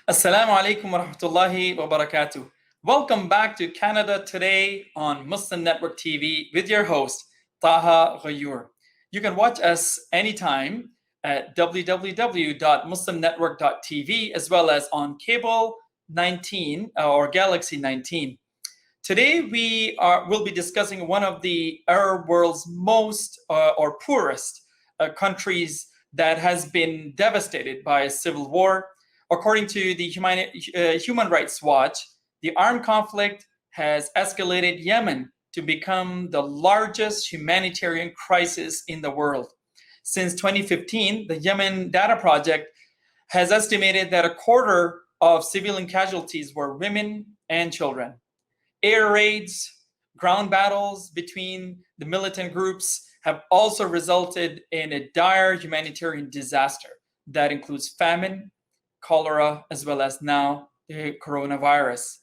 Assalamu alaikum wa rahmatullahi wa barakatuh. Welcome back to Canada Today on Muslim Network TV with your host, Taha Ghayur. You can watch us anytime at www.muslimnetwork.tv as well as on cable 19 or Galaxy 19. Today we'll be discussing one of the Arab world's most or poorest countries that has been devastated by a civil war. According to the Human Rights Watch, the armed conflict has escalated Yemen to become the largest humanitarian crisis in the world. Since 2015, the Yemen Data Project has estimated that a quarter of civilian casualties were women and children. Air raids, ground battles between the militant groups have also resulted in a dire humanitarian disaster that includes famine, cholera, as well as now the coronavirus.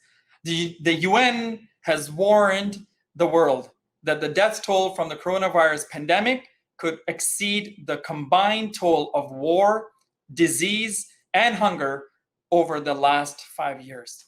The UN has warned the world that the death toll from the coronavirus pandemic could exceed the combined toll of war, disease, and hunger over the last 5 years.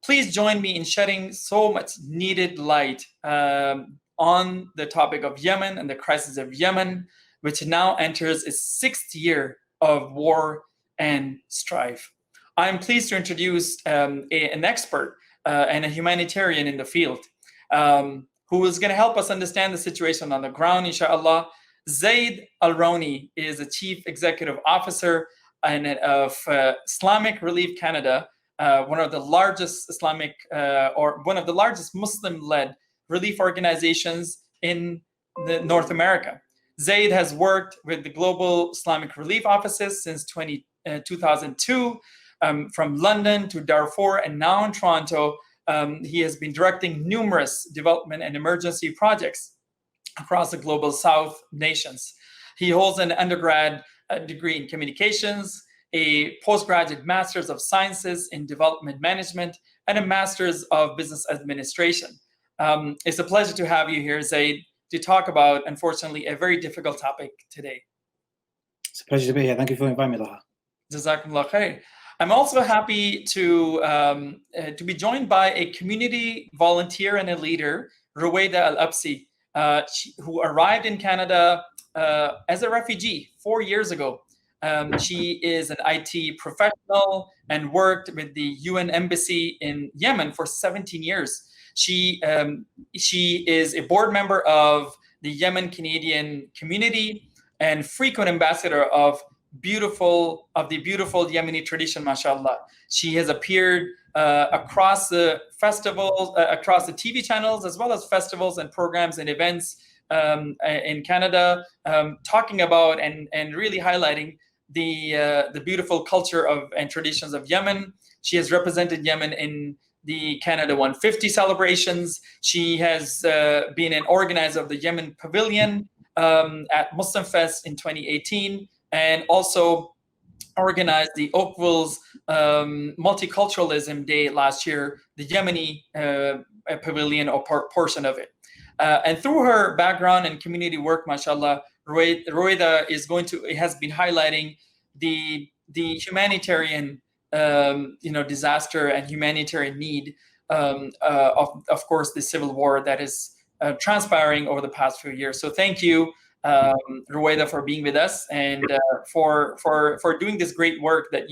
Please join me in shedding so much needed light on the topic of Yemen and the crisis of Yemen, which now enters its 6th year of war and strife. I'm pleased to introduce an expert and a humanitarian in the field who is going to help us understand the situation on the ground, inshallah. Zaid Al-Roni is the Chief Executive Officer of Islamic Relief Canada, one of the largest Islamic or one of the largest Muslim-led relief organizations in North America. Zaid has worked with the Global Islamic Relief Offices since 2002, from London to Darfur and now in Toronto. He has been directing numerous development and emergency projects across the global South nations. He holds an undergrad degree in communications, a postgraduate master's of sciences in development management, and a master's of business administration. It's a pleasure to have you here, Zaid, to talk about, unfortunately, a very difficult topic today. It's a pleasure to be here. Thank you for inviting me, Taha. Jazakumullah khair. I'm also happy to be joined by a community volunteer and a leader, Ruwaida Al-Absi, who arrived in Canada as a refugee 4 years ago. She is an IT professional and worked with the UN Embassy in Yemen for 17 years. She is a board member of the Yemen Canadian community and frequent ambassador of the beautiful Yemeni tradition, mashallah. She has appeared across the festivals, across the TV channels, as well as festivals and programs and events in Canada, talking about and really highlighting the beautiful culture and traditions of Yemen. She has represented Yemen in the Canada 150 celebrations. She has been an organizer of the Yemen Pavilion at Muslim Fest in 2018, and also organized the Oakville's Multiculturalism Day last year, the Yemeni Pavilion or portion of it. And through her background and community work, mashallah, Ruwaida has been highlighting the humanitarian disaster and humanitarian need of course the civil war that is transpiring over the past few years. So thank you, Ruwaida, for being with us and for doing this great work that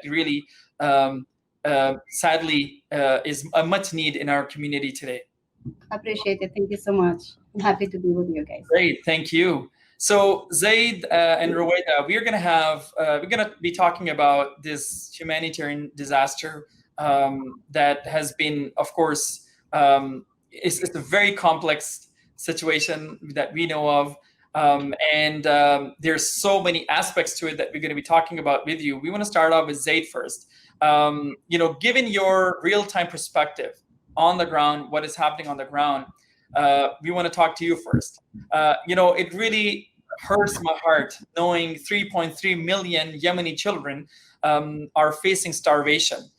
really sadly is a much need in our community today. Appreciate it. Thank you so much. I'm happy to be with you guys. Great, thank you. So Zaid and Ruwaida, we're gonna be talking about this humanitarian disaster that has been, of course, it's a very complex situation that we know of, and there's so many aspects to it that we're going to be talking about with you. We want to start off with Zaid first. Given your real-time perspective on the ground, what is happening on the ground, we want to talk to you first. It really hurts my heart knowing 3.3 million Yemeni children are facing starvation,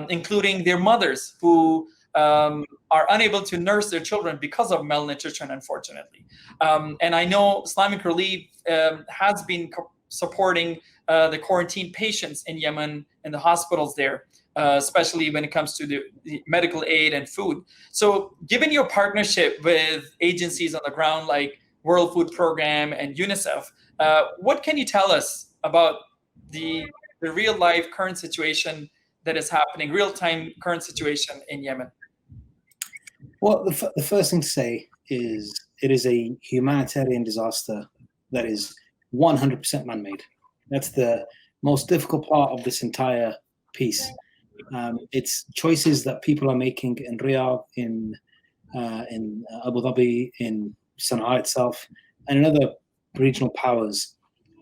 including their mothers who are unable to nurse their children because of malnutrition, unfortunately. And I know Islamic Relief has been supporting the quarantine patients in Yemen in the hospitals there. especially when it comes to the medical aid and food. So given your partnership with agencies on the ground like World Food Program and UNICEF, what can you tell us about the real life current situation that is happening, real-time current situation in Yemen? Well, the first thing to say is it is a humanitarian disaster that is 100% man-made. That's the most difficult part of this entire piece. It's choices that people are making in Riyadh, in Abu Dhabi, in Sana'a itself, and in other regional powers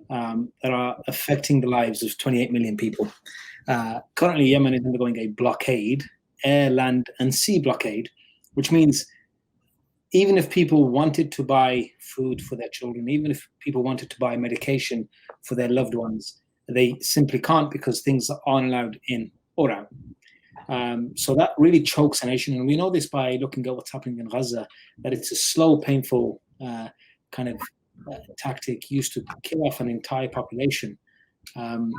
that are affecting the lives of 28 million people. Currently, Yemen is undergoing a blockade, air, land, and sea blockade, which means even if people wanted to buy food for their children, even if people wanted to buy medication for their loved ones, they simply can't because things aren't allowed in or out. So that really chokes a nation. And we know this by looking at what's happening in Gaza, that it's a slow, painful kind of tactic used to kill off an entire population. And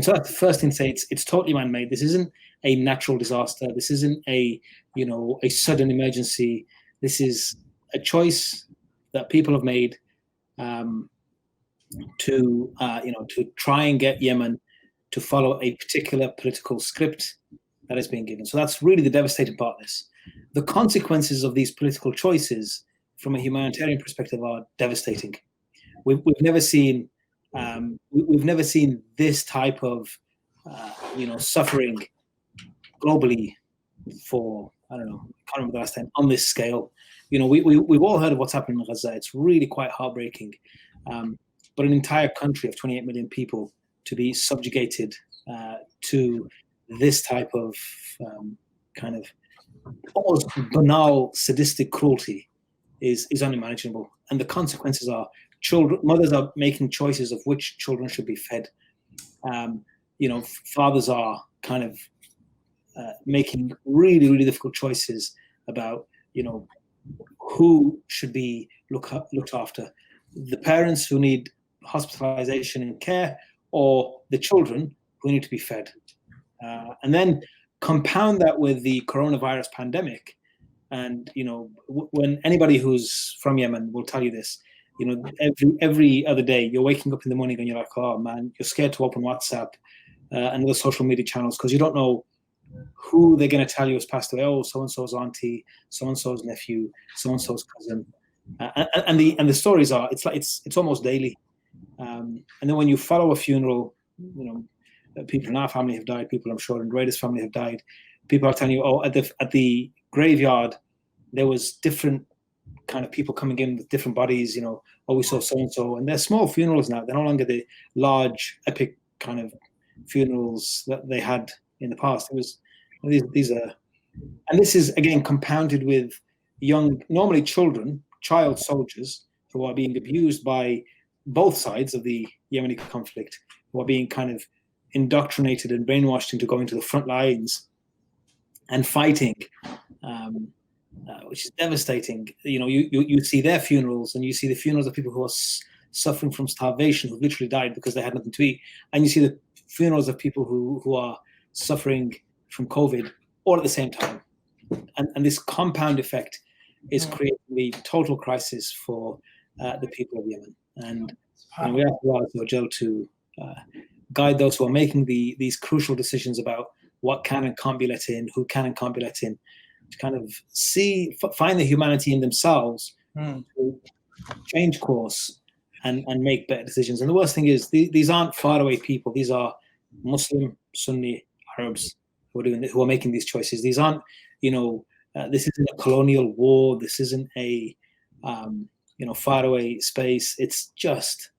so that's the first thing to say. It's totally man-made. This isn't a natural disaster. This isn't a sudden emergency. This is a choice that people have made to try and get Yemen to follow a particular political script that is being given. So that's really the devastating part of this. The consequences of these political choices, from a humanitarian perspective, are devastating. We've never seen this type of suffering globally for, I don't know, I can't remember the last time on this scale. We've all heard of what's happening in Gaza. It's really quite heartbreaking. But an entire country of 28 million people to be subjugated to this type of kind of almost banal, sadistic cruelty is unimaginable. And the consequences are mothers are making choices of which children should be fed. Fathers are kind of making really, really difficult choices about, who should be looked after. The parents who need hospitalization and care, or the children who need to be fed. And then compound that with the coronavirus pandemic. And, when anybody who's from Yemen will tell you this, every other day you're waking up in the morning and you're like, oh man, you're scared to open WhatsApp and other social media channels because you don't know who they're going to tell you has passed away. Oh, so-and-so's auntie, so-and-so's nephew, so-and-so's cousin. And the stories are, it's almost daily. And then when you follow a funeral, people in our family have died, people I'm sure in Raida's family have died. People are telling you, oh, at the graveyard, there was different kind of people coming in with different bodies, oh, we saw so-and-so. And they're small funerals now. They're no longer the large, epic kind of funerals that they had in the past. It was, these are, and this is, again, compounded with young, normally child soldiers who are being abused by both sides of the Yemeni conflict, who are being kind of indoctrinated and brainwashed into going to the front lines and fighting, which is devastating. You see their funerals, and you see the funerals of people who are suffering from starvation, who literally died because they had nothing to eat, and you see the funerals of people who are suffering from COVID all at the same time. And this compound effect is creating the total crisis for the people of Yemen. And we have to ask Ojel to guide those who are making these crucial decisions about what can and can't be let in, who can and can't be let in, to kind of find the humanity in themselves to change course and make better decisions. And the worst thing is these aren't faraway people. These are Muslim, Sunni, Arabs who are making these choices. These aren't, this isn't a colonial war. This isn't a, faraway space. It's just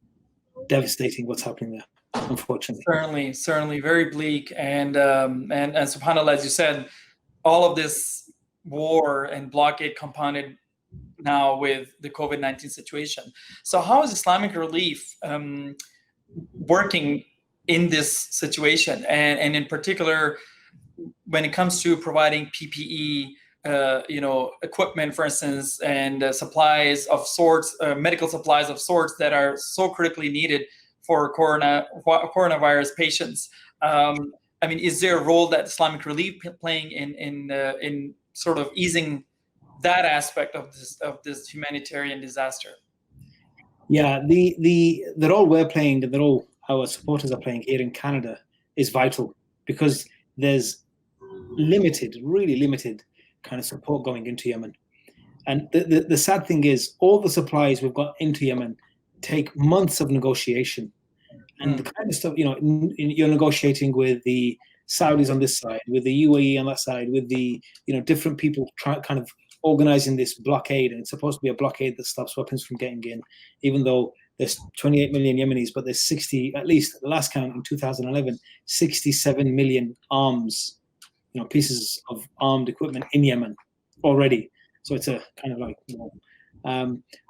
devastating what's happening there, unfortunately. Certainly, very bleak. And subhanAllah, as you said, all of this war and blockade compounded now with the COVID-19 situation. So how is Islamic Relief working in this situation? And in particular, when it comes to providing PPE, equipment, for instance, and supplies of sorts, medical supplies of sorts that are so critically needed for coronavirus patients. I mean, is there a role that Islamic Relief playing in sort of easing that aspect of this humanitarian disaster? Yeah, the role we're playing and the role our supporters are playing here in Canada is vital, because there's really limited kind of support going into Yemen. And the sad thing is, all the supplies we've got into Yemen take months of negotiation. And the kind of stuff, you're negotiating with the Saudis on this side, with the UAE on that side, with the, different people kind of organizing this blockade. And it's supposed to be a blockade that stops weapons from getting in, even though there's 28 million Yemenis, but there's 60, at least the last count in 2011, 67 million arms, pieces of armed equipment in Yemen already. So it's a kind of like,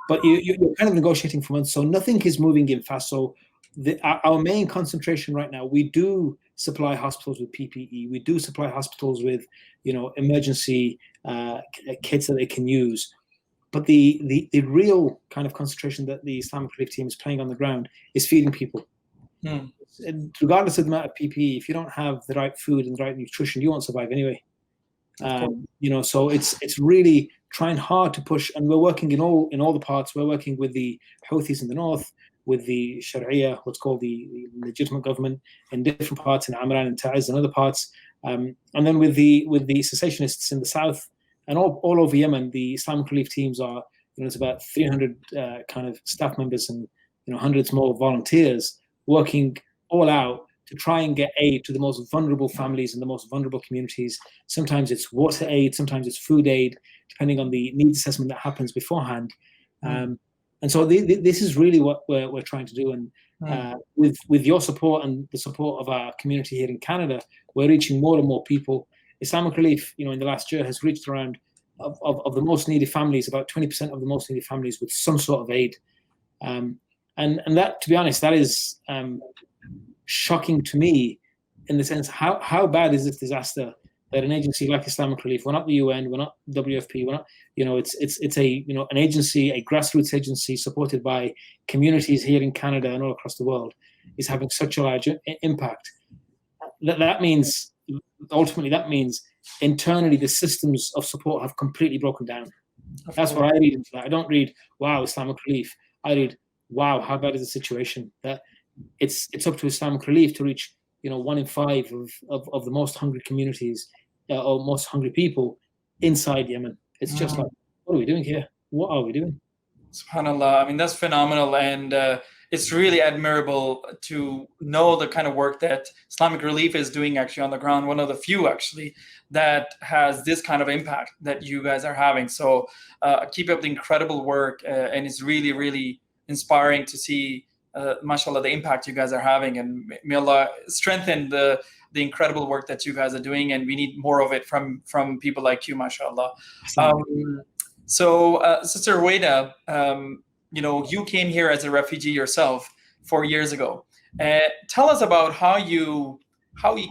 but you're kind of negotiating for months. So nothing is moving in fast. So our main concentration right now, we do supply hospitals with PPE. We do supply hospitals with, emergency kits that they can use. But the real kind of concentration that the Islamic Relief team is playing on the ground is feeding people. And regardless of the amount of PPE, if you don't have the right food and the right nutrition, you won't survive anyway. So it's really trying hard to push, and we're working in all the parts. We're working with the Houthis in the north, with the Sharia, what's called the legitimate government, in different parts in Amran and Taiz and other parts, and then with the secessionists in the south, and all over Yemen. The Islamic Relief teams are, it's about 300 kind of staff members and hundreds more volunteers working all out to try and get aid to the most vulnerable families and the most vulnerable communities. Sometimes it's water aid, sometimes it's food aid, depending on the needs assessment that happens beforehand. And so this is really what we're trying to do. And with your support and the support of our community here in Canada, we're reaching more and more people. Islamic Relief, in the last year has reached around of the most needy families, about 20% of the most needy families with some sort of aid. And that, to be honest, that is shocking to me, in the sense, how bad is this disaster that an agency like Islamic Relief, we're not the UN, we're not WFP, we're not, it's a, an agency, a grassroots agency supported by communities here in Canada and all across the world, is having such a large impact. That means, ultimately, internally the systems of support have completely broken down. That's what I read into that. I don't read, wow, Islamic Relief. I read, wow, how bad is the situation? That it's up to Islamic Relief to reach, 1 in 5 of the most hungry communities or most hungry people inside Yemen. It's just like, what are we doing here? What are we doing? SubhanAllah. I mean, that's phenomenal. And it's really admirable to know the kind of work that Islamic Relief is doing actually on the ground. One of the few actually that has this kind of impact that you guys are having. So keep up the incredible work. And it's really, really inspiring to see, mashallah, the impact you guys are having. And may Allah strengthen the incredible work that you guys are doing. And we need more of it from people like you, mashallah. So Sister Ruwaida, you came here as a refugee yourself 4 years ago. Tell us about how you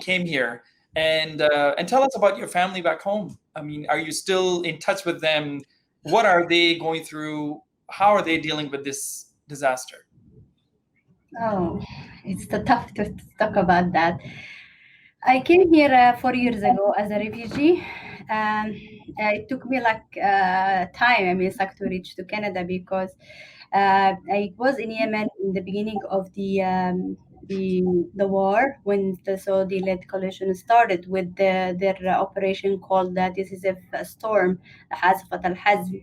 came here, and tell us about your family back home. I mean, are you still in touch with them? What are they going through? How are they dealing with this disaster? Oh, it's tough to talk about that. I came here 4 years ago as a refugee. It took me time, to reach to Canada, because I was in Yemen in the beginning of the war, when the Saudi-led coalition started with their operation called Decisive Storm, Hazfat al-Hazm.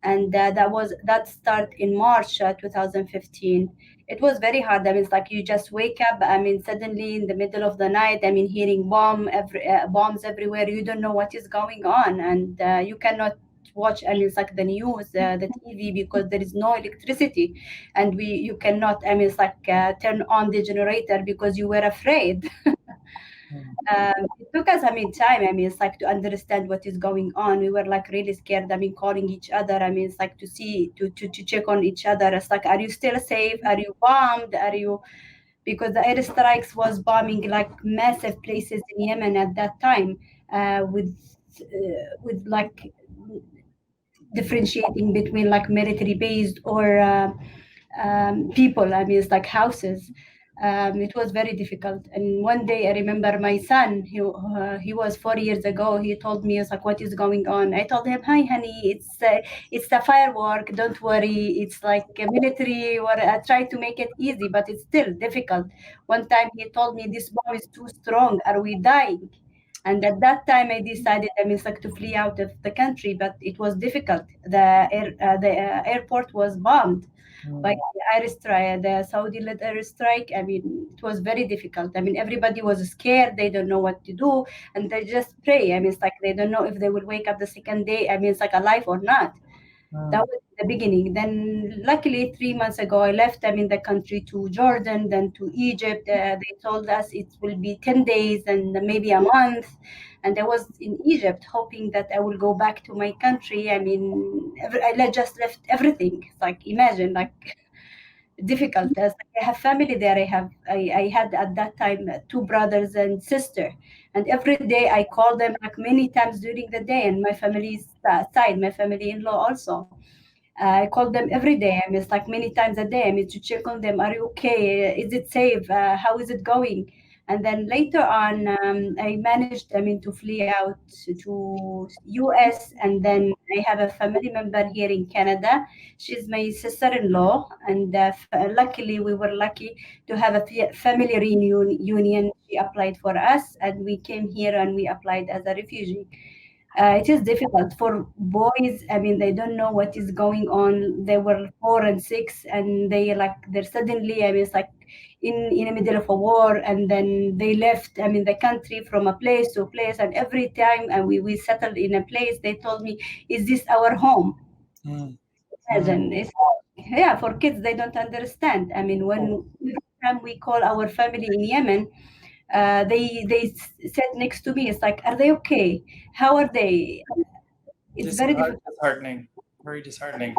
And that started in March 2015. It was very hard. You just wake up, suddenly in the middle of the night, hearing bombs everywhere. You don't know what is going on, and you cannot watch the news, the TV, because there is no electricity, and you cannot turn on the generator because you were afraid. It took us time to understand what is going on. We were really scared, calling each other, to see, to check on each other. It's are you still safe? Are you bombed? Because the air strikes was bombing massive places in Yemen at that time, with differentiating between military based or people, houses. It was very difficult. And one day I remember my son, he was 4 years ago. He told me, it's like, what is going on? I told him, hi, honey, it's the firework. Don't worry. It's like a military. Or I try to make it easy, but it's still difficult. One time he told me, this bomb is too strong. Are we dying? And at that time, I decided, I mean, like to flee out of the country, but it was difficult. The airport was bombed by the Saudi-led airstrike. I mean, it was very difficult. I mean, everybody was scared. They don't know what to do, and they just pray. I mean, it's like they don't know if they will wake up the second day. I mean, it's like alive or not. That was the beginning. Then, luckily, 3 months ago, I left. I'm in the country to Jordan, then to Egypt. They told us it will be 10 days and maybe a month. And I was in Egypt hoping that I will go back to my country. I mean, I just left everything. It's like, imagine, like, difficult. As I have family there. I had at that time 2 brothers and sister, and every day I call them like many times during the day. And my family's side, my family-in-law also, I call them every day. I mean, it's like many times a day. I mean, to check on them. Are you okay? Is it safe? How is it going? And then later on, I managed, I mean, to flee out to US. And then I have a family member here in Canada. She's my sister-in-law. And luckily, we were lucky to have a family reunion. She applied for us, and we came here and we applied as a refugee. It is difficult for boys. I mean, they don't know what is going on. They were 4 and 6, and they're suddenly, I mean, it's like in the middle of a war, and then they left, I mean, the country from a place to a place. And every time we settled in a place, they told me, is this our home? Imagine, it's, yeah, for kids, they don't understand. I mean, when every time we call our family in Yemen, they said next to me, it's like, are they okay? How are they? It's very difficult. Disheartening. Very disheartening.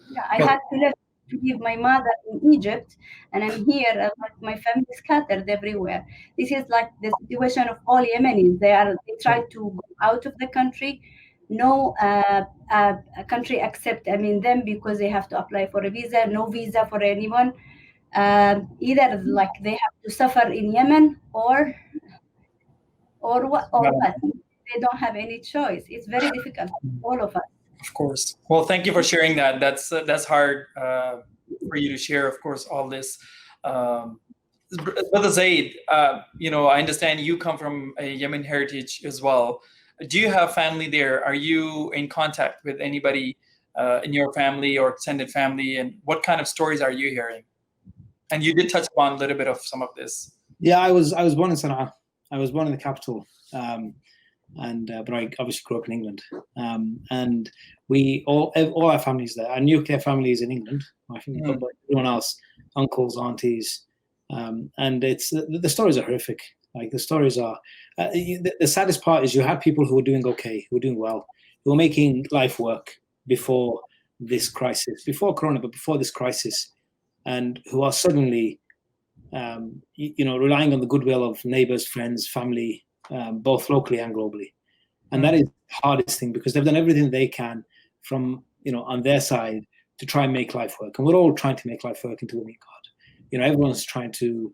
Yeah, I had to leave my mother in Egypt, and I'm here. Like, my family is scattered everywhere. This is like the situation of all Yemenis. They try to go out of the country. No country accept, I mean, them, because they have to apply for a visa. No visa for anyone. Either like they have to suffer in Yemen or what. They don't have any choice. It's very difficult for all of us. Of course. Well, thank you for sharing that. That's hard for you to share, of course, all this. Brother Zaid, you know, I understand you come from a Yemen heritage as well. Do you have family there? Are you in contact with anybody in your family or extended family? And what kind of stories are you hearing? And you did touch upon a little bit of some of this. Yeah, I was born in Sana'a. I was born in the capital. But I obviously grew up in England, and all our families there. Our nuclear family is in England. I think everyone else, uncles, aunties, and it's the stories are horrific. Like, the stories are. The saddest part is you have people who are doing okay, who are doing well, who are making life work before this crisis, before Corona, but before this crisis, and who are suddenly, relying on the goodwill of neighbors, friends, family. Both locally and globally, and that is the hardest thing, because they've done everything they can from on their side to try and make life work, and we're all trying to make life work until we meet God. Everyone's trying to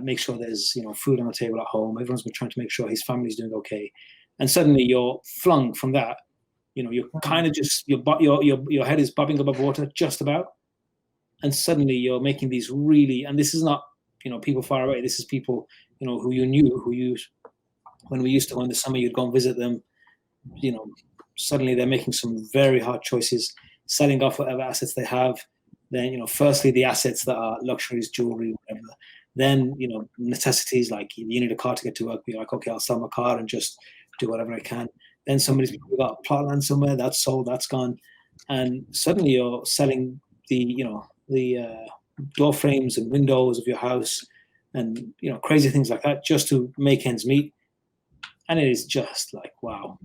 make sure there's food on the table at home. Everyone's been trying to make sure his family's doing okay, and suddenly you're flung from that. You're kind of just your head is bobbing above water just about, and suddenly you're making these really, and this is not people far away. This is people who you knew, when we used to go in the summer, you'd go and visit them. Suddenly they're making some very hard choices, selling off whatever assets they have. Then, firstly, the assets that are luxuries, jewelry, whatever. Then, necessities like you need a car to get to work. Be like, okay, I'll sell my car and just do whatever I can. Then somebody's got a plot land somewhere, that's sold, that's gone. And suddenly you're selling the door frames and windows of your house and, crazy things like that just to make ends meet. And it is just like, wow.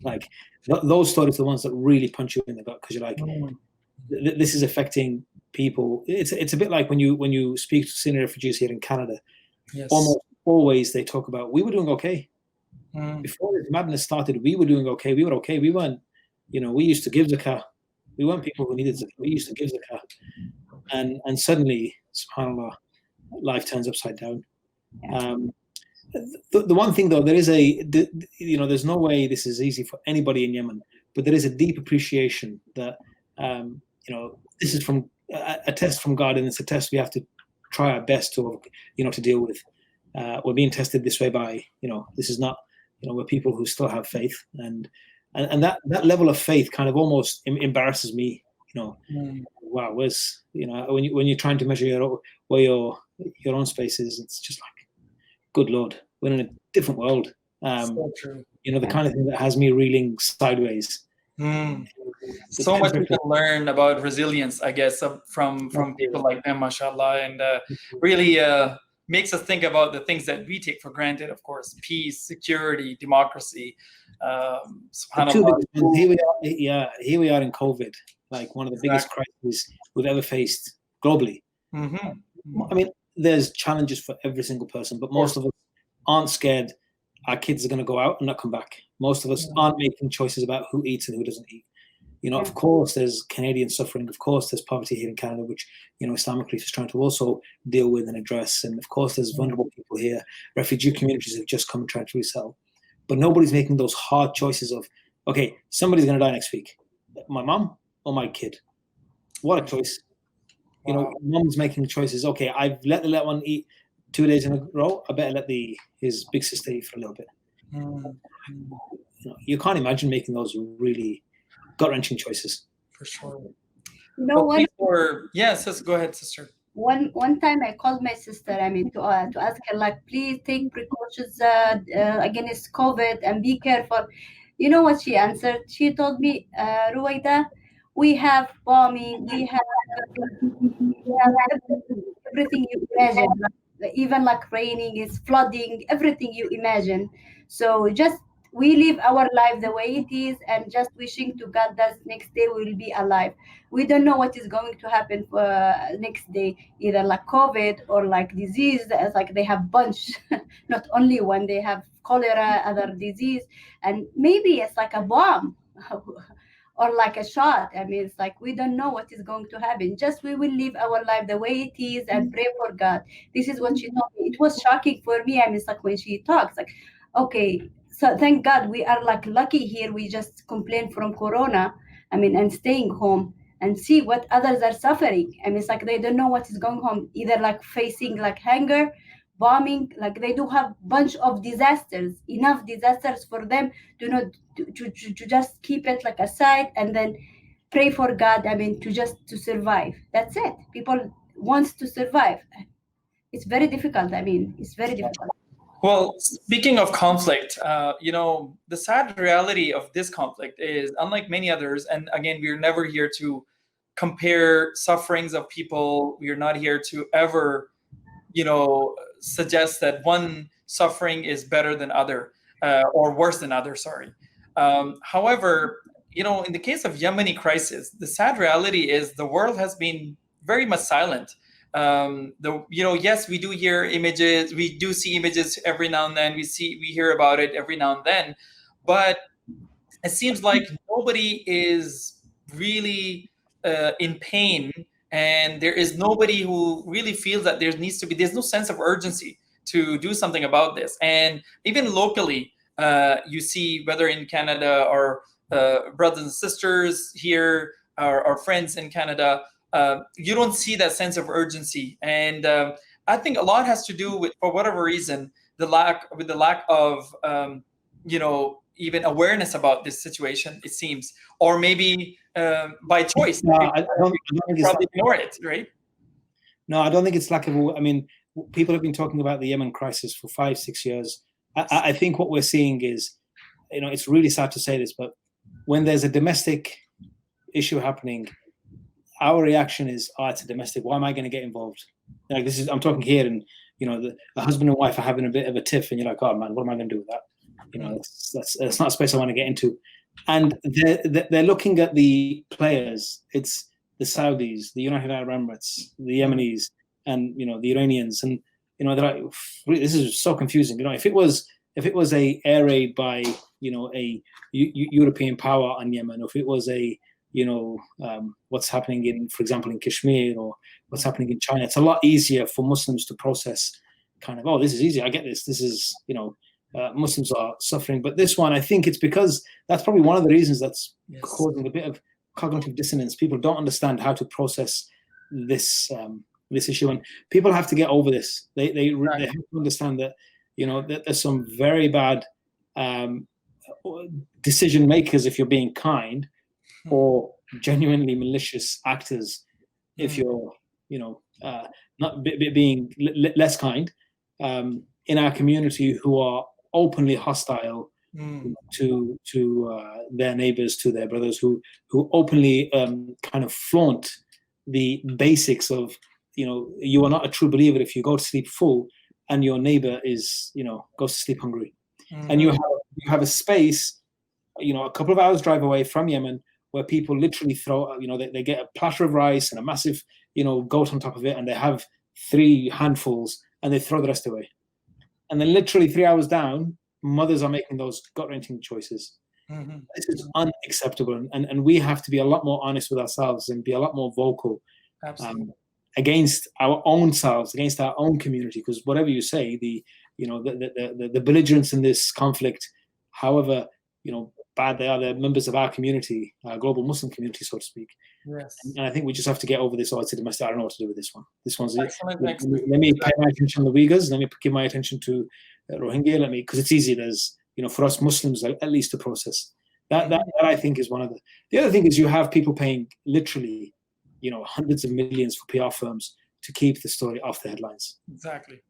Like, those stories are the ones that really punch you in the gut, because you're like, this is affecting people. It's a bit like when you speak to Syrian refugees here in Canada. Yes. Almost always they talk about, we were doing okay. Before this madness started, we were doing okay. We were okay. We weren't, we used to give zakah. We weren't people who needed zakah. We used to give zakah. And suddenly, subhanAllah, life turns upside down. The one thing though, there is there's no way this is easy for anybody in Yemen, but there is a deep appreciation that this is from a test from God, and it's a test we have to try our best to deal with. We're being tested this way by this is not we're people who still have faith, and that level of faith kind of almost embarrasses me. Wow, where's when you're trying to measure where your own space is, it's just like, good Lord, we're in a different world. So true. The kind of thing that has me reeling sideways. So much we can learn about resilience, I guess, from people like them, mashallah, and really makes us think about the things that we take for granted, of course: peace, security, democracy. SubhanAllah. Here we are in COVID, like one of the biggest crises we've ever faced globally. I mean, there's challenges for every single person, but most of us aren't scared our kids are going to go out and not come back. Most of us aren't making choices about who eats and who doesn't eat. Of course, there's Canadian suffering. Of course, there's poverty here in Canada, which, Islamic Relief is trying to also deal with and address. And of course, there's vulnerable people here. Refugee communities have just come and tried to resettle. But nobody's making those hard choices of, okay, somebody's going to die next week. My mom or my kid? What a choice. Mom's making choices. Okay, I've let the little one eat 2 days in a row. I better let his big sister eat for a little bit. You can't imagine making those really gut-wrenching choices. For sure. Yes, go ahead, sister. One time I called my sister, to ask her, like, please take precautions against COVID and be careful. You know what she answered? She told me, Ruwaida, we have bombing, we have everything you imagine, even like raining, is flooding, everything you imagine. So just we live our life the way it is, and just wishing to God that next day we will be alive. We don't know what is going to happen next day, either like COVID or like disease. It's like they have bunch, not only one. They have cholera, other disease, and maybe it's like a bomb or like a shot. It's like we don't know what is going to happen. Just we will live our life the way it is and pray for God. This is what she told me. It was shocking for me. It's like when she talks, like, okay, so thank God we are like lucky here. We just complain from Corona, and staying home and see what others are suffering. It's like they don't know what is going on, either like facing like hunger, bombing, like they do have bunch of disasters, enough disasters for them to just keep it like aside and then pray for God, to survive. That's it. People wants to survive. It's very difficult. It's very difficult. Well, speaking of conflict, the sad reality of this conflict is, unlike many others, and again, we're never here to compare sufferings of people. We are not here to ever, suggest that one suffering is better than other or worse than other, sorry. However, in the case of Yemeni crisis, the sad reality is the world has been very much silent. Yes, we do hear images, we do see images every now and then, we hear about it every now and then, but it seems like nobody is really in pain, and there is nobody who really feels that there's no sense of urgency to do something about this. And even locally, you see, whether in Canada or brothers and sisters here, our friends in Canada, you don't see that sense of urgency. And I think a lot has to do with, for whatever reason, the lack of even awareness about this situation, it seems, or maybe by choice. I don't think probably ignore it, right? No, I don't think it's lack of. People have been talking about the Yemen crisis for 5-6 years. I think what we're seeing is, it's really sad to say this, but when there's a domestic issue happening, our reaction is, it's a domestic. Why am I going to get involved? Like I'm talking here, and the husband and wife are having a bit of a tiff, and you're like, oh man, what am I going to do with that? That's not a space I want to get into. And they're looking at the players. It's the Saudis, the United Arab Emirates, the Yemenis, and the Iranians, and they're like, this is so confusing. If it was a air raid by a European power on Yemen, or if it was a what's happening for example, in Kashmir, or what's happening in China. It's a lot easier for Muslims to process kind of, oh, this is easy. I get this. This is, Muslims are suffering. But this one, I think it's because that's probably one of the reasons that's causing a bit of cognitive dissonance. People don't understand how to process this issue, and people have to get over this. They have to understand that, that there's some very bad decision makers if you're being kind, or genuinely malicious actors if you're, not being less kind, in our community, who are openly hostile to their neighbors, to their brothers, who openly kind of flaunt the basics of, you are not a true believer if you go to sleep full and your neighbor is, goes to sleep hungry. And you have a space, a couple of hours drive away from Yemen, where people literally throw, they get a platter of rice and a massive, goat on top of it, and they have 3 handfuls and they throw the rest away. And then literally 3 hours down, mothers are making those gut-wrenching choices. This is unacceptable, and we have to be a lot more honest with ourselves and be a lot more vocal against our own selves, against our own community. Because whatever you say, the belligerents in this conflict, however bad they are, they're members of our community, our global Muslim community, so to speak. Yes. And I think we just have to get over this. Oh, it's a domestic. I don't know what to do with this one. This one's excellent. Let me pay my attention to the Uyghurs. Let me give my attention to Rohingya. Because it's easy. There's for us Muslims at least to process. That I think is one of the other thing is you have people paying literally, hundreds of millions for PR firms to keep the story off the headlines. Exactly.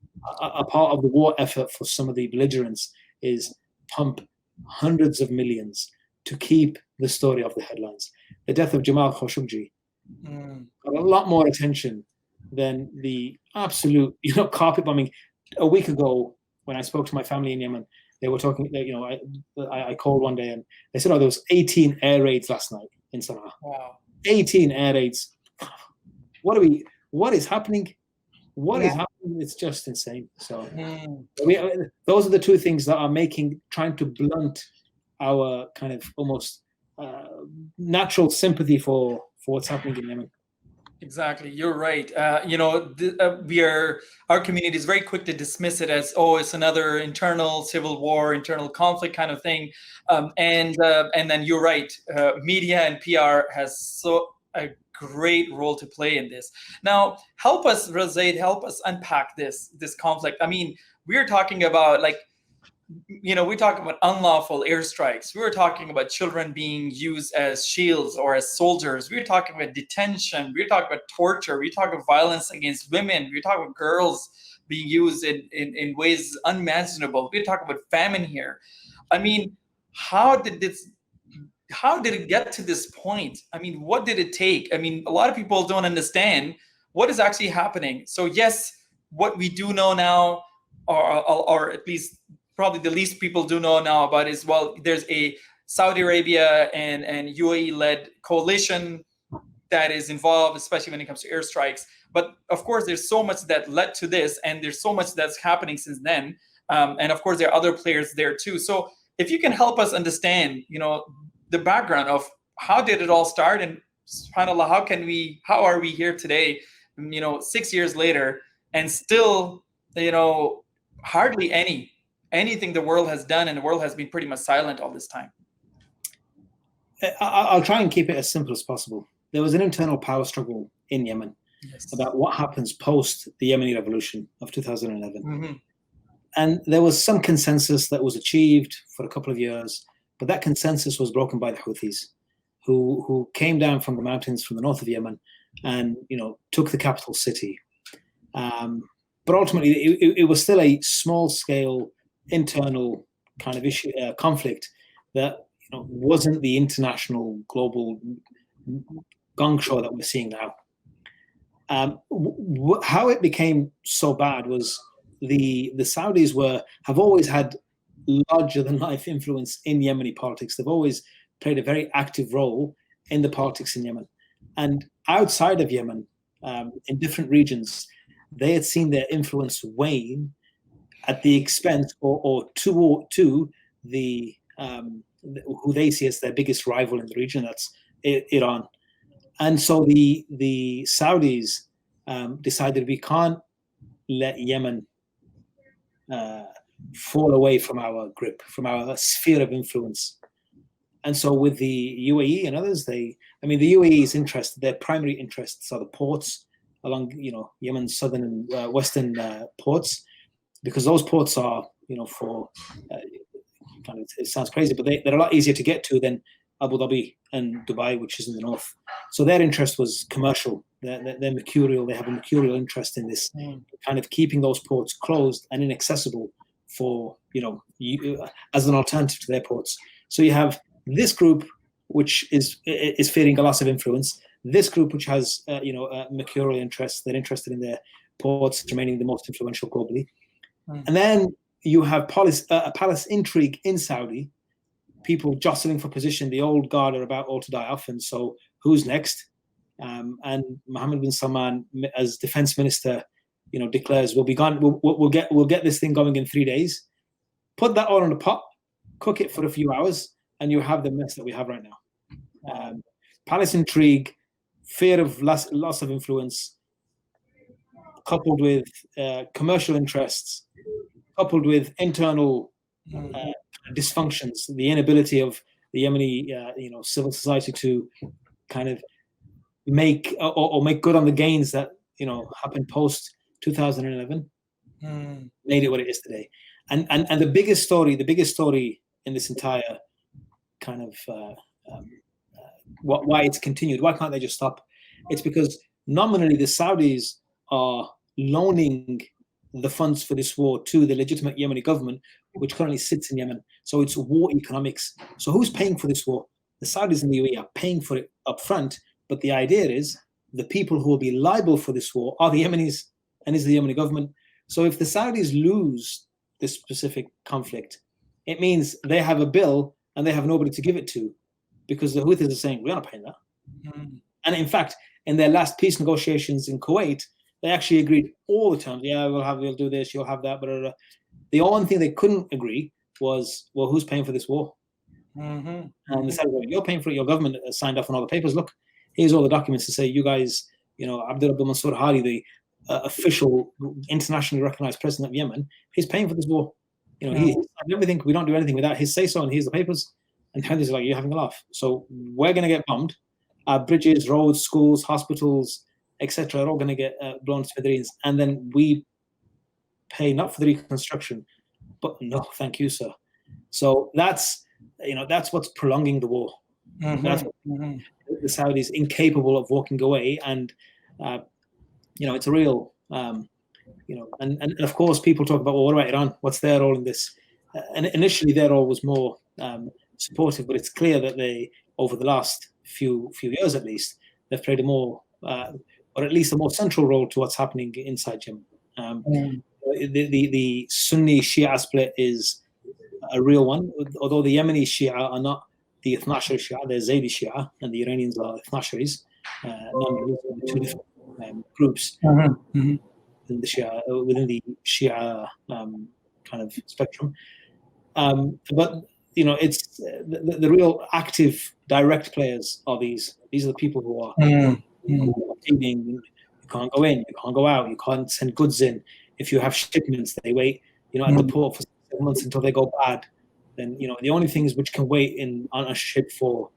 A part of the war effort for some of the belligerents is pump hundreds of millions to keep the story off the headlines. The death of Jamal Khashoggi got a lot more attention than the absolute, carpet bombing. A week ago, when I spoke to my family in Yemen, they were talking. I called one day and they said, "Oh, there was 18 air raids last night in Sana'a." Wow. 18 air raids. What is happening? What is happening? It's just insane. So those are the two things that are trying to blunt our kind of almost natural sympathy for what's happening in Yemen. Exactly, you're right. Our community is very quick to dismiss it as, oh, it's another internal civil war, internal conflict kind of thing, and then you're right. Media and PR has a great role to play in this. Now, help us, Razaid, help us unpack this conflict. I mean, we're talking about we're talking about unlawful airstrikes. We were talking about children being used as shields or as soldiers. We were talking about detention. We were talking about torture. We talk about violence against women. We talk about girls being used in ways unimaginable. We're talking about famine here. I mean, how did it get to this point? I mean, what did it take? I mean, a lot of people don't understand what is actually happening. So yes, what we do know now, or at least probably the least people do know now about is, well, there's a Saudi Arabia and UAE-led coalition that is involved, especially when it comes to airstrikes. But of course, there's so much that led to this, and there's so much that's happening since then. And of course, there are other players there too. So if you can help us understand, the background of how did it all start, and subhanAllah, how are we here today, 6 years later, and still, hardly anything the world has done, and the world has been pretty much silent all this time. I'll try and keep it as simple as possible. There was an internal power struggle in Yemen about what happens post the Yemeni revolution of 2011. And there was some consensus that was achieved for a couple of years, but that consensus was broken by the Houthis, who came down from the mountains from the north of Yemen and took the capital city. But ultimately, it was still a small-scale internal kind of issue, conflict that wasn't the international global gong show that we're seeing now. How it became so bad was the Saudis have always had larger than life influence in Yemeni politics. They've always played a very active role in the politics in Yemen, and outside of Yemen, in different regions, they had seen their influence wane at the expense or to the who they see as their biggest rival in the region, that's Iran. And so the Saudis decided we can't let Yemen fall away from our grip, from our sphere of influence. And so with the UAE and others, the UAE's interest, their primary interests are the ports along, Yemen's southern and western ports, because those ports are, for it sounds crazy, but they're a lot easier to get to than Abu Dhabi and Dubai, which is in the north. So their interest was commercial. They're mercurial. They have a mercurial interest in this, kind of keeping those ports closed and inaccessible for, as an alternative to their ports. So you have this group, which is fearing a loss of influence. This group, which has, mercurial interests. They're interested in their ports remaining the most influential globally. And then you have a palace intrigue in Saudi, people jostling for position. The old guard are about all to die off, and so who's next? And Mohammed bin Salman, as defense minister, declares we'll be gone. We'll get this thing going in 3 days. Put that all in a pot, cook it for a few hours, and you have the mess that we have right now. Palace intrigue, fear of loss of influence, coupled with commercial interests, coupled with internal dysfunctions, the inability of the Yemeni, civil society to kind of make or make good on the gains that happened post 2011, made it what it is today. And the biggest story in this entire kind of why it's continued. Why can't they just stop? It's because nominally the Saudis are loaning the funds for this war to the legitimate Yemeni government, which currently sits in Yemen. So it's war economics. So who's paying for this war? The Saudis and the UAE are paying for it up front, but the idea is the people who will be liable for this war are the Yemenis and is the Yemeni government. So if the Saudis lose this specific conflict, it means they have a bill and they have nobody to give it to, because the Houthis are saying, we're not paying that. And in fact, in their last peace negotiations in Kuwait, they actually agreed all the terms. Yeah, we'll do this, you'll have that, but the only thing they couldn't agree was, well, who's paying for this war? And they said, well, you're paying for it, your government signed off on all the papers. Look, here's all the documents to say, you guys, Abdul Mansur Hadi, the official, internationally recognized president of Yemen, he's paying for this war. He signed everything. We don't do anything without his say-so, and here's the papers. And Houthis are like, you're having a laugh. So we're going to get bombed. Bridges, roads, schools, hospitals, etc. are all going to get blown to smithereens. And then we pay not for the reconstruction, but no, thank you, sir. So that's what's prolonging the war. That's what the Saudis incapable of walking away, and it's a real and of course people talk about, well, what about Iran? What's their role in this? And initially their role was more supportive, but it's clear that they, over the last few years at least, they've played a more or at least a more central role to what's happening inside Yemen. The Sunni Shia split is a real one, although the Yemeni Shia are not the Ithna Ashari Shia, they're Zaydi Shia, and the Iranians are Ithna Asharis, two different groups within the Shia kind of spectrum. But it's the real active, direct players are these. These are the people who are you can't go in, you can't go out, you can't send goods in. If you have shipments, they wait, at the port for 7 months until they go bad. Then the only things which can wait on a ship for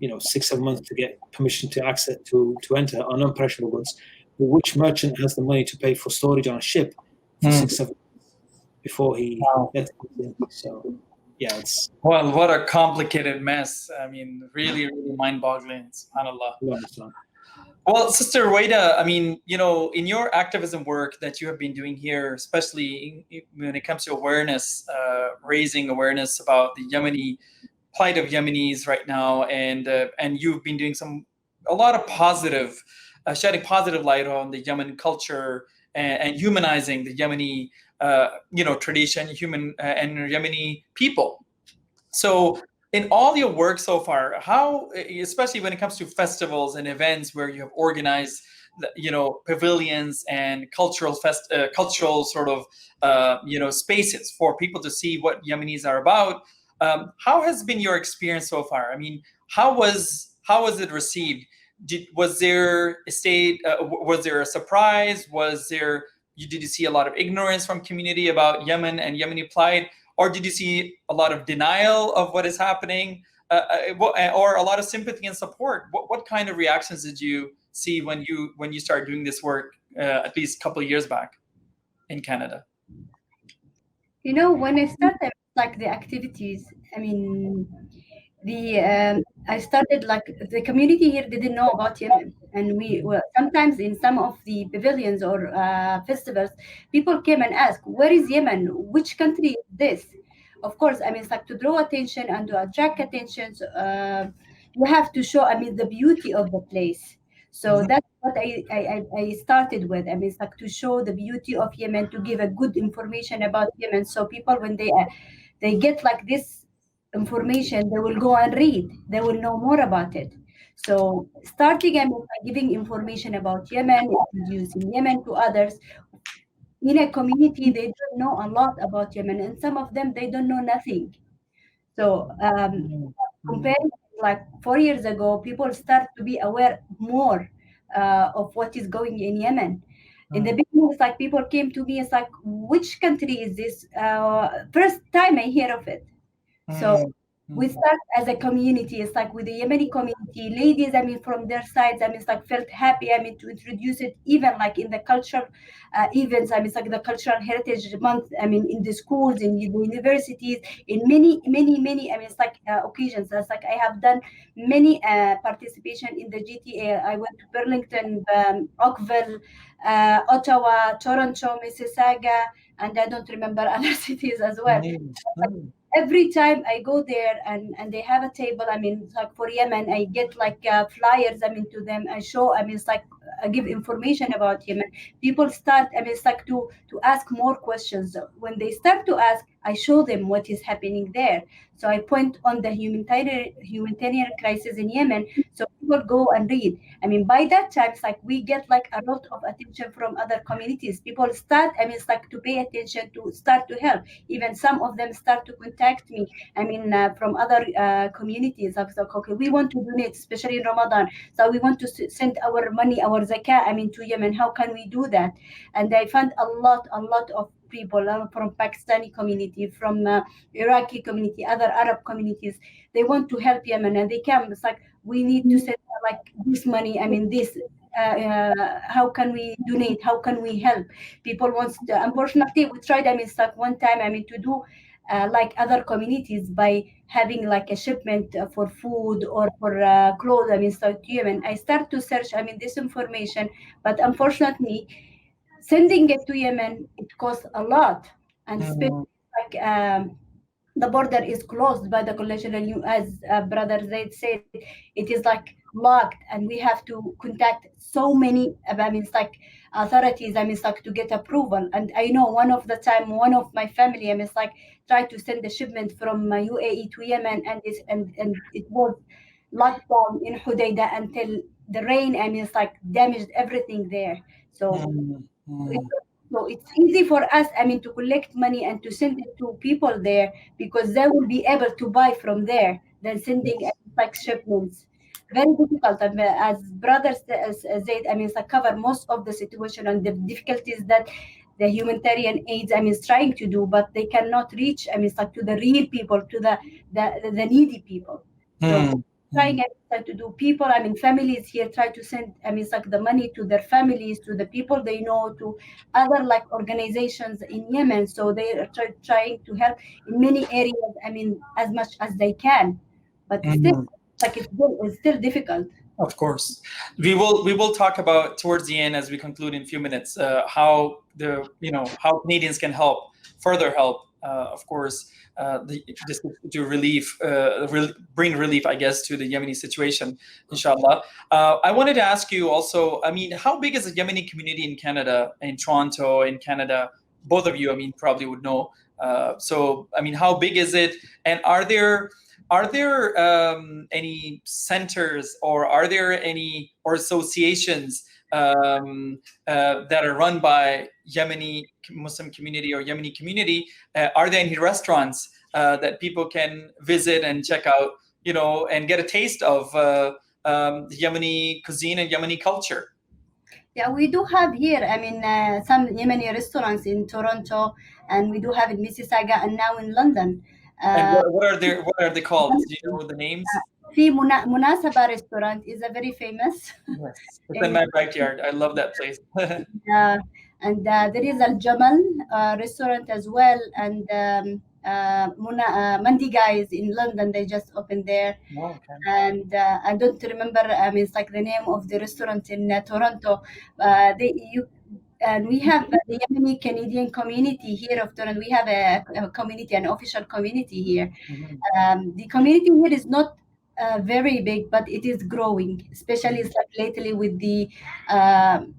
6-7 months to get permission to access to enter are non-perishable goods. But which merchant has the money to pay for storage on a ship for 6-7 months before he gets it in? So yeah, it's what a complicated mess. I mean, really, really mind-boggling. SubhanAllah. Well, Sister Waida, in your activism work that you have been doing here, especially when it comes to awareness, raising awareness about the Yemeni plight of Yemenis right now, and you've been doing a lot of positive, shedding positive light on the Yemen culture and humanizing the Yemeni, tradition, and Yemeni people. So, in all your work so far, how, especially when it comes to festivals and events where you have organized, pavilions and cultural sort of, spaces for people to see what Yemenis are about, how has been your experience so far? I mean, how how was it received? Was there a surprise? Did you see a lot of ignorance from community about Yemen and Yemeni plight, or did you see a lot of denial of what is happening, or a lot of sympathy and support? What kind of reactions did you see when you started doing this work at least a couple of years back in Canada? When I started like the activities, I mean, I started like the community here didn't know about Yemen, and we were sometimes in some of the pavilions or festivals, people came and asked, "Where is Yemen? Which country is this?" Of course, I mean, it's like to draw attention and to attract attention. You have to show, I mean, the beauty of the place. So that's what I started with. I mean, it's like to show the beauty of Yemen, to give a good information about Yemen, so people when they get like this information, they will go and read, they will know more about it. So starting, I mean, by giving information about Yemen, introducing Yemen to others in a community, they don't know a lot about Yemen, and some of them they don't know nothing. So comparing like 4 years ago, people start to be aware more of what is going in Yemen. In the beginning, it's like people came to me, it's like, which country is this? First time I hear of it. So we start as a community. It's like with the Yemeni community, ladies, I mean, from their sides, I mean, it's like felt happy, I mean, to introduce it even like in the cultural events. I mean, it's like the Cultural Heritage Month, I mean, in the schools, in the universities, in many, I mean, it's like occasions. It's like I have done many participation in the GTA. I went to Burlington, Oakville, Ottawa, Toronto, Mississauga, and I don't remember other cities as well. Every time I go there and they have a table, I mean, like for Yemen, I get like flyers, I mean, to them. I show, I mean, it's like I give information about Yemen. People start, I mean, it's like to ask more questions. When they start to ask, I show them what is happening there. So I point on the humanitarian crisis in Yemen. So people go and read. I mean, by that time, it's like we get like a lot of attention from other communities. People start, I mean, it's like to pay attention, to start to help. Even some of them start to contact me, I mean, from other communities. I was like, okay, we want to donate, especially in Ramadan. So we want to send our money, our zakah, I mean, to Yemen. How can we do that? And I found a lot of people from Pakistani community, from Iraqi community, other Arab communities. They want to help Yemen, and they come. It's like, we need to send like this money. I mean, this. How can we donate? How can we help? People want. Unfortunately, we tried. I mean, it's like one time. I mean, to do like other communities by having like a shipment for food or for clothes. I mean, so to Yemen. I start to search. I mean, this information, but unfortunately, sending it to Yemen, it costs a lot, and especially like the border is closed by the coalition, and as Brother Zaid said, it is like locked, and we have to contact so many. I mean, it's like authorities. I mean, it's like to get approval. And I know one of the time, one of my family, I mean, it's like tried to send a shipment from UAE to Yemen, and it was locked down in Hudaydah until the rain. I mean, it's like damaged everything there. So it's easy for us, I mean, to collect money and to send it to people there, because they will be able to buy from there than sending like shipments. Very difficult. As brothers Zaid, I mean, it's cover most of the situation and the difficulties that the humanitarian aids, I mean, is trying to do, but they cannot reach, I mean, it's like to the real people, to the needy people. So trying to do people, I mean, families here try to send, I mean, it's like the money to their families, to the people they know, to other like organizations in Yemen. So they are trying to help in many areas, I mean, as much as they can, but still, like it's still difficult. Of course, we will talk about towards the end, as we conclude in a few minutes, how how Canadians can further help. Of course, to bring relief, I guess, to the Yemeni situation, inshallah. I wanted to ask you also, I mean, how big is the Yemeni community in Canada, in Toronto, in Canada? Both of you, I mean, probably would know. So, I mean, how big is it? And are there any centers, or are there any associations that are run by Yemeni Muslim community or Yemeni community? Are there any restaurants that people can visit and check out, and get a taste of the Yemeni cuisine and Yemeni culture? Yeah, we do have here, I mean, some Yemeni restaurants in Toronto, and we do have in Mississauga and now in London. And what are they called? Do you know the names? في Munasaba restaurant is a very famous. Yes, it's in my backyard. I love that place. And there is Al Jamal restaurant as well, and Mandi Guys in London. They just opened there. Oh, okay. And I don't remember. I mean, it's like the name of the restaurant in Toronto. And we have the Yemeni Canadian community here of Toronto. We have a community, an official community here. Mm-hmm. The community here is not very big, but it is growing, especially it's like lately with the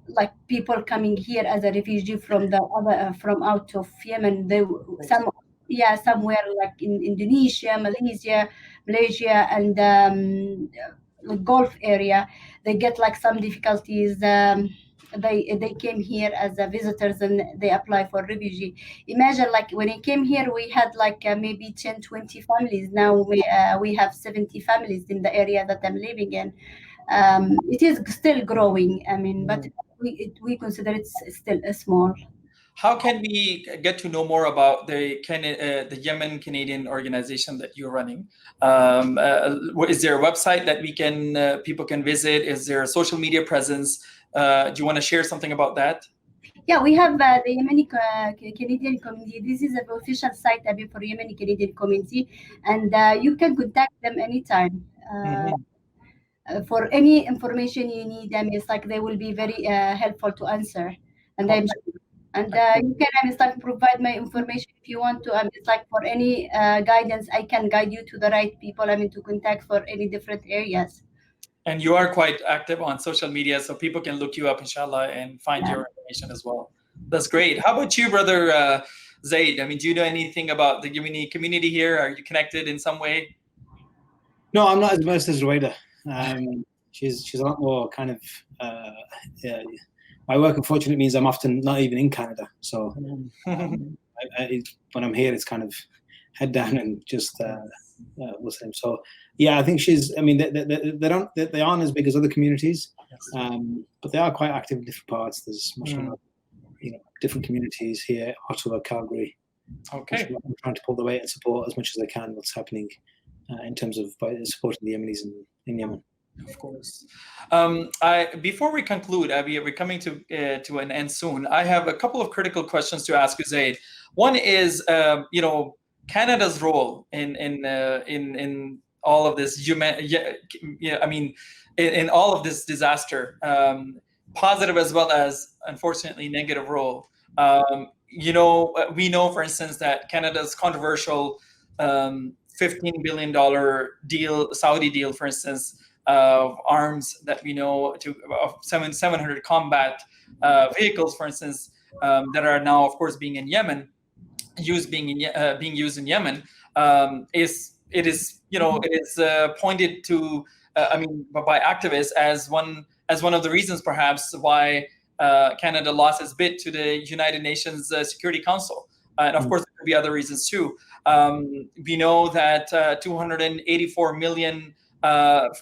like people coming here as a refugee from the other from out of Yemen. Somewhere like in Indonesia, Malaysia, and the Gulf area, they get like some difficulties. They came here as visitors and they apply for refugee. Imagine like when I came here, we had like maybe 10, 20 families. Now we have 70 families in the area that I'm living in. It is still growing. I mean, but we consider it still small. How can we get to know more about the Yemen Canadian organization that you're running? Is there a website that people can visit? Is there a social media presence? Do you want to share something about that? Yeah, we have the Yemeni Canadian community. This is an official site for Yemeni Canadian community, and you can contact them anytime. For any information you need, I mean, it's like they will be very helpful to answer. And you can provide my information if you want to. It's like for any guidance, I can guide you to the right people. To contact for any different areas. And you are quite active on social media, so people can look you up, inshallah, and find your information as well. That's great. How about you, brother Zaid? Do you know anything about the Yemeni community here? Are you connected in some way? No, I'm not as immersed as Ruwaida. She's a lot more kind of. My work, unfortunately, means I'm often not even in Canada. So when I'm here, it's kind of head down and just Muslim. So yeah, I think she's. They aren't as big as other communities, but they are quite active in different parts. There's much more, different communities here, Ottawa, Calgary. Okay, I'm trying to pull the weight and support as much as I can what's happening in terms of supporting the Yemenis in Yemen. Of course. Before we conclude, we're coming to an end soon. I have a couple of critical questions to ask you, Zaid. One is, Canada's role in all of this in all of this disaster, positive as well as unfortunately negative role. We know, for instance, that Canada's controversial $15 billion deal, Saudi deal, for instance, of arms that we know of 700 combat vehicles, for instance, that are now, of course, being in Yemen, being used in Yemen, is pointed to, by activists as one of the reasons, perhaps, why Canada lost its bid to the United Nations Security Council, and of course there could be other reasons too. We know that $284 million of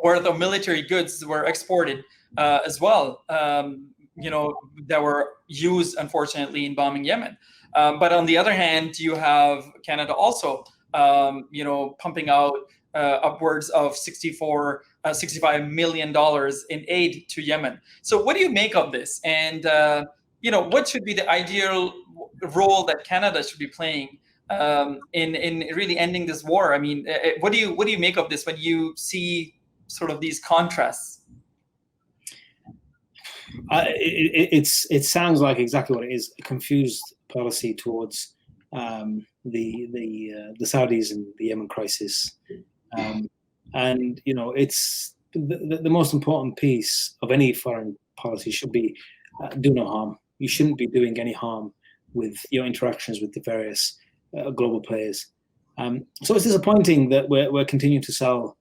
worth of military goods were exported as well, that were used, unfortunately, in bombing Yemen. But on the other hand, you have Canada also, pumping out upwards of $65 million in aid to Yemen. So what do you make of this? And, what should be the ideal role that Canada should be playing in really ending this war? What do you make of this when you see sort of these contrasts? It sounds like exactly what it is: a confused policy towards the Saudis and the Yemen crisis, and it's the most important piece of any foreign policy should be do no harm. You shouldn't be doing any harm with your interactions with the various global players. So it's disappointing that we're continuing to sell,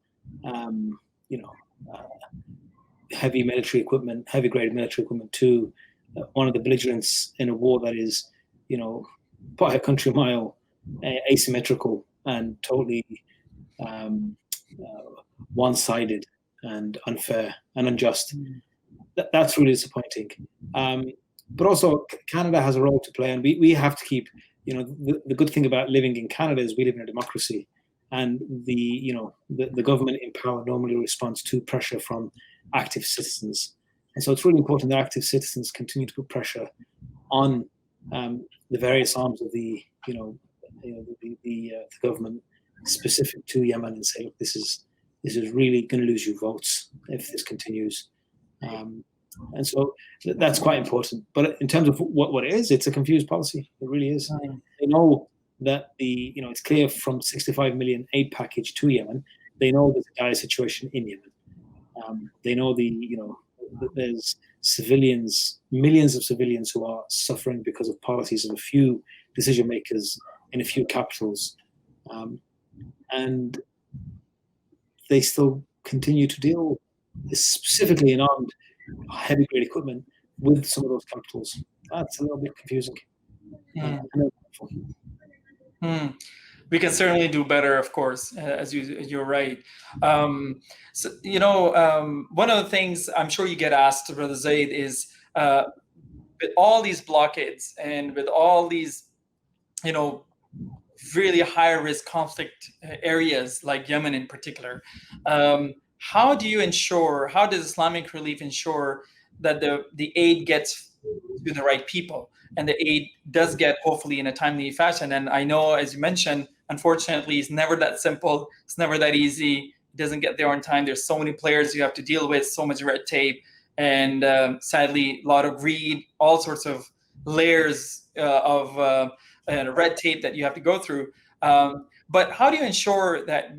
heavy military equipment, heavy-grade military equipment to one of the belligerents in a war that is, by a country mile, asymmetrical and totally one-sided and unfair and unjust. That's really disappointing. But also, Canada has a role to play, and we have to keep. The good thing about living in Canada is we live in a democracy, and the government in power normally responds to pressure from active citizens, and so it's really important that active citizens continue to put pressure on the various arms of the government specific to Yemen, and say, look, this is really going to lose you votes if this continues. And so that's quite important. But in terms of what it is, it's a confused policy. It really is. They know that it's clear from 65 million aid package to Yemen, they know there's a dire situation in Yemen. They know that there's civilians, millions of civilians who are suffering because of policies of a few decision makers in a few capitals. And they still continue to deal, specifically in armed heavy grade equipment, with some of those capitals. That's a little bit confusing. We can certainly do better, of course, as you're right. So, one of the things I'm sure you get asked, Brother Zaid, is with all these blockades and with all these, really high risk conflict areas like Yemen in particular, how does Islamic Relief ensure that the aid gets to the right people and the aid does get hopefully in a timely fashion? And I know, as you mentioned, unfortunately, it's never that simple. It's never that easy. It doesn't get there on time. There's so many players you have to deal with, so much red tape, and sadly, a lot of greed, all sorts of layers of red tape that you have to go through. But how do you ensure that,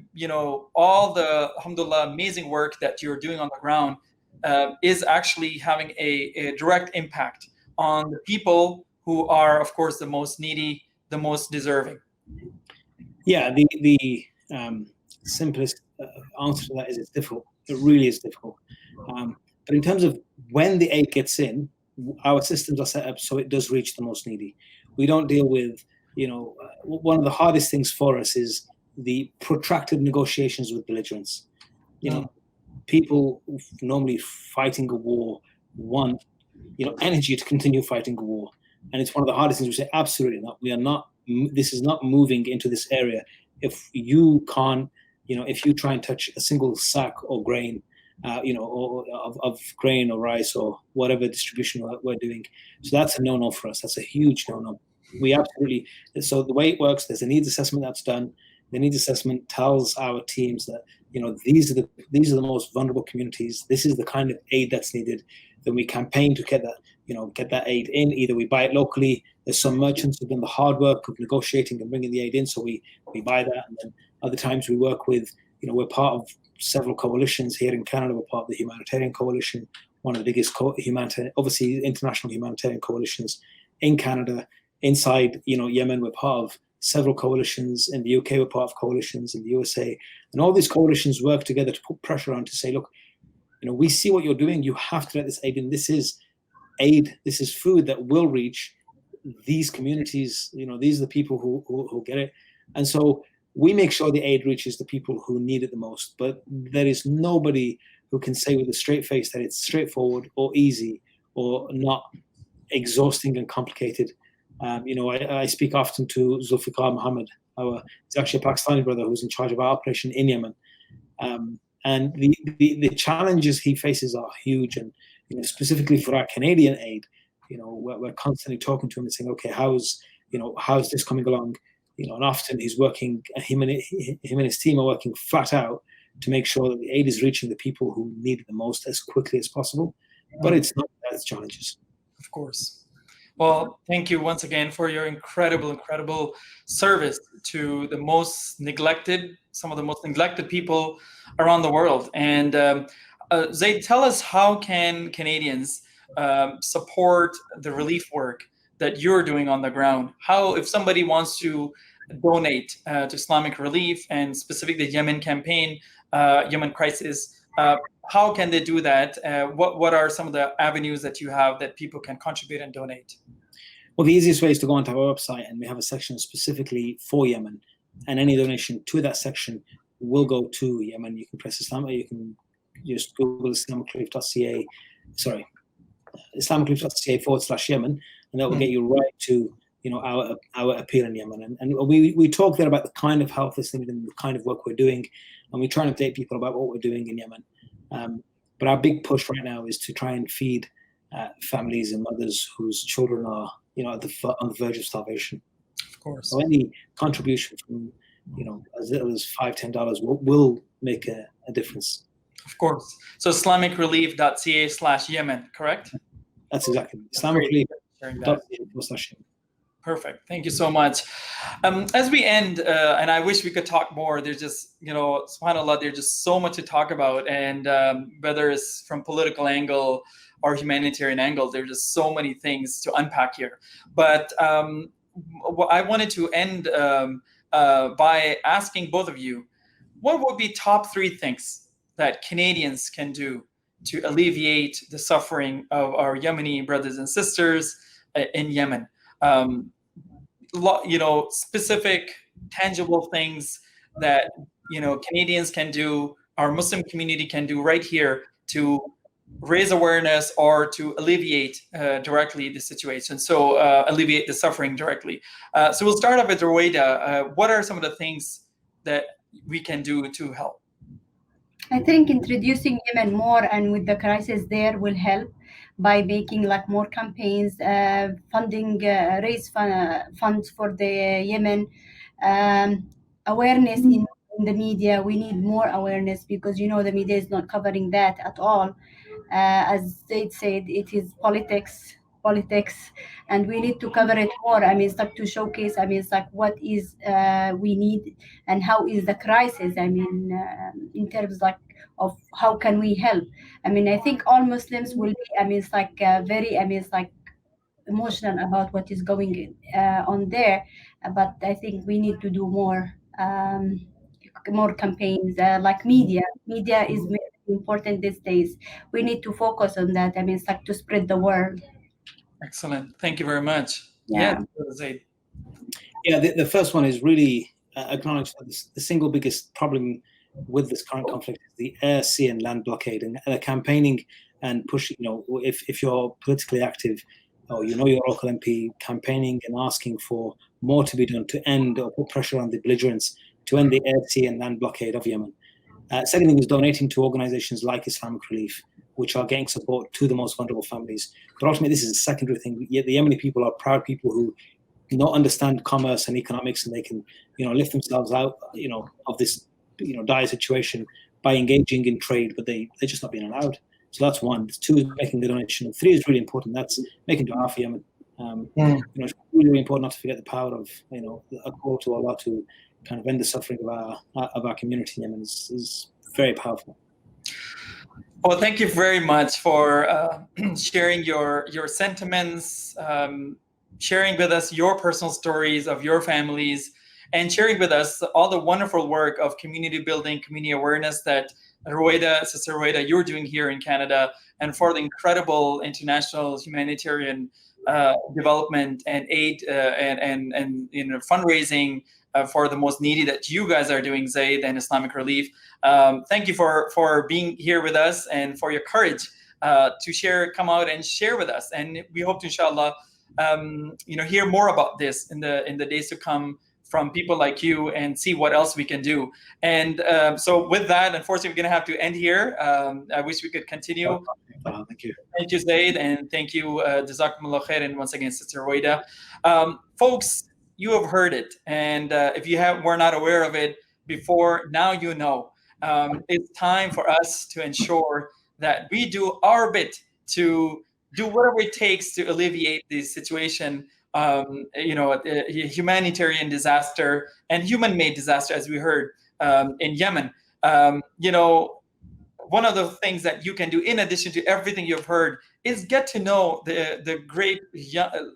all the, alhamdulillah, amazing work that you're doing on the ground is actually having a direct impact on the people who are, of course, the most needy, the most deserving? Yeah, the simplest answer to that is it's difficult. It really is difficult. But in terms of when the aid gets in, our systems are set up so it does reach the most needy. We don't deal with, one of the hardest things for us is the protracted negotiations with belligerents. People normally fighting a war want, energy to continue fighting a war. And it's one of the hardest things. We say, absolutely not. We are not, this is not moving into this area. If you can't, if you try and touch a single sack or grain, or of grain or rice or whatever distribution we're doing. So that's a no-no for us. That's a huge no-no. We absolutely, so the way it works, there's a needs assessment that's done. The needs assessment tells our teams that, these are the most vulnerable communities. This is the kind of aid that's needed. Then we campaign to get that aid in. Either we buy it locally. There's some merchants who've done the hard work of negotiating and bringing the aid in, so we buy that. And then other times we work with, we're part of several coalitions here in Canada. We're part of the Humanitarian Coalition, one of the biggest obviously international humanitarian coalitions in Canada. Inside, Yemen, we're part of several coalitions. In the UK, we're part of coalitions. In the USA, and all these coalitions work together to put pressure on to say, look, we see what you're doing. You have to let this aid in. This is aid. This is food that will reach these communities. These are the people who get it, and so we make sure the aid reaches the people who need it the most. But there is nobody who can say with a straight face that it's straightforward or easy or not exhausting and complicated. I speak often to Zulfikar Muhammad. He's actually a Pakistani brother who's in charge of our operation in Yemen. And the challenges he faces are huge. And specifically for our Canadian aid, we're constantly talking to him and saying, okay, how's this coming along? And often he's working, him and his team are working flat out to make sure that the aid is reaching the people who need it the most as quickly as possible. But it's not without its challenges. Of course. Well, thank you once again for your incredible service to some of the most neglected people around the world. And Zaid, tell us, how can Canadians support the relief work that you're doing on the ground? How, if somebody wants to donate to Islamic Relief and specifically the Yemen campaign, Yemen Crisis, how can they do that? What are some of the avenues that you have that people can contribute and donate? Well, the easiest way is to go onto our website, and we have a section specifically for Yemen, and any donation to that section will go to Yemen. You can press Islam, you can just Google islamicrelief.ca, sorry, islamicrelief.ca/Yemen, and that will get you right to our appeal in Yemen. And we talk there about the kind of help that's needed and the kind of work we're doing, and we try and update people about what we're doing in Yemen. But our big push right now is to try and feed families and mothers whose children are on the verge of starvation. Of course. So any contribution from as little as $5-10 will make a difference. Of course. So islamicrelief.ca/Yemen, correct? That's exactly islamicrelief.ca/Yemen. Perfect. Thank you so much. As we end, and I wish we could talk more. There's just, subhanAllah, there's just so much to talk about. And whether it's from political angle or humanitarian angle, there's just so many things to unpack here. But I wanted to end by asking both of you, what would be top 3 things that Canadians can do to alleviate the suffering of our Yemeni brothers and sisters in Yemen? Specific, tangible things that Canadians can do, our Muslim community can do right here to raise awareness or to alleviate directly the situation. So alleviate the suffering directly. So we'll start off with Ruwaida. What are some of the things that we can do to help? I think introducing Yemen more and with the crisis there will help by making more campaigns, funding, raise funds for the Yemen, awareness in the media. We need more awareness because the media is not covering that at all. As they said, it is politics, and we need to cover it more. To showcase, what is we need and how is the crisis. In terms of how can we help. I think all Muslims will be, very, emotional about what is going on there. But I think we need to do more campaigns, media. Media is very important these days. We need to focus on that. To spread the word. Excellent. Thank you very much. Yeah. Zaid. Yeah, the first one is really acknowledge that the single biggest problem with this current conflict is the air, sea, and land blockade, and campaigning and pushing. If you're politically active, or your local MP, campaigning and asking for more to be done to end or put pressure on the belligerents to end the air, sea, and land blockade of Yemen. Second thing is donating to organizations like Islamic Relief, which are getting support to the most vulnerable families. But ultimately, this is a secondary thing. Yet the Yemeni people are proud people who understand commerce and economics, and they can, lift themselves out, of this, dire situation by engaging in trade, but they're just not being allowed. So that's one. 2 is making the donation. 3 is really important. That's making dua for Yemen. It's really, really important not to forget the power of, a call to Allah to kind of end the suffering of our community in Yemen is very powerful. Well, thank you very much for sharing your sentiments, sharing with us your personal stories of your families, and sharing with us all the wonderful work of community building, community awareness that Sister Ruwaida, you're doing here in Canada, and for the incredible international humanitarian development and aid and fundraising for the most needy that you guys are doing, Zaid and Islamic Relief. Thank you for being here with us and for your courage to come out and share with us. And we hope to, inshallah, hear more about this in the days to come from people like you and see what else we can do. And so with that, unfortunately, we're going to have to end here. I wish we could continue. Thank you. Thank you, Zaid, and thank you, Jazakumullah khair, and once again, Sister Ruwaida. Folks, you have heard it, and if you were not aware of it before, now you know. It's time for us to ensure that we do our bit to do whatever it takes to alleviate the situation, humanitarian disaster and human-made disaster, as we heard in Yemen. One of the things that you can do, in addition to everything you've heard, is get to know the great,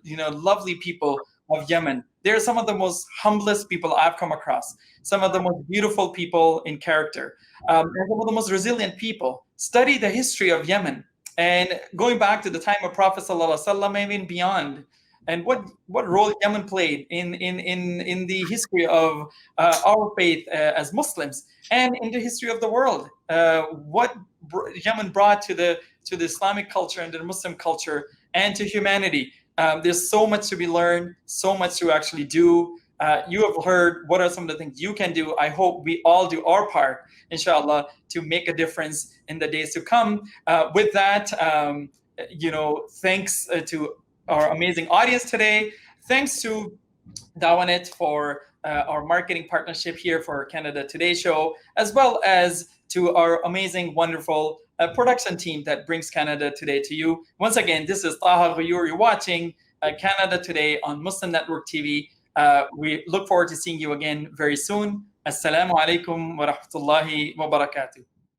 lovely people of Yemen. They're some of the most humblest people I've come across, some of the most beautiful people in character, and some of the most resilient people. Study the history of Yemen. And going back to the time of Prophet ﷺ, even beyond, and what role Yemen played in the history of our faith as Muslims and in the history of the world. What Yemen brought to the Islamic culture and the Muslim culture and to humanity. There's so much to be learned, so much to actually do. You have heard what are some of the things you can do. I hope we all do our part, inshallah, to make a difference in the days to come. With that, thanks to our amazing audience today. Thanks to Dawanet for our marketing partnership here for Canada Today show, as well as to our amazing, wonderful production team that brings Canada Today to you. Once again, this is Taha Ghayur. You're watching Canada Today on Muslim Network TV. We look forward to seeing you again very soon. Assalamu alaikum wa rahmatullahi wa barakatuh.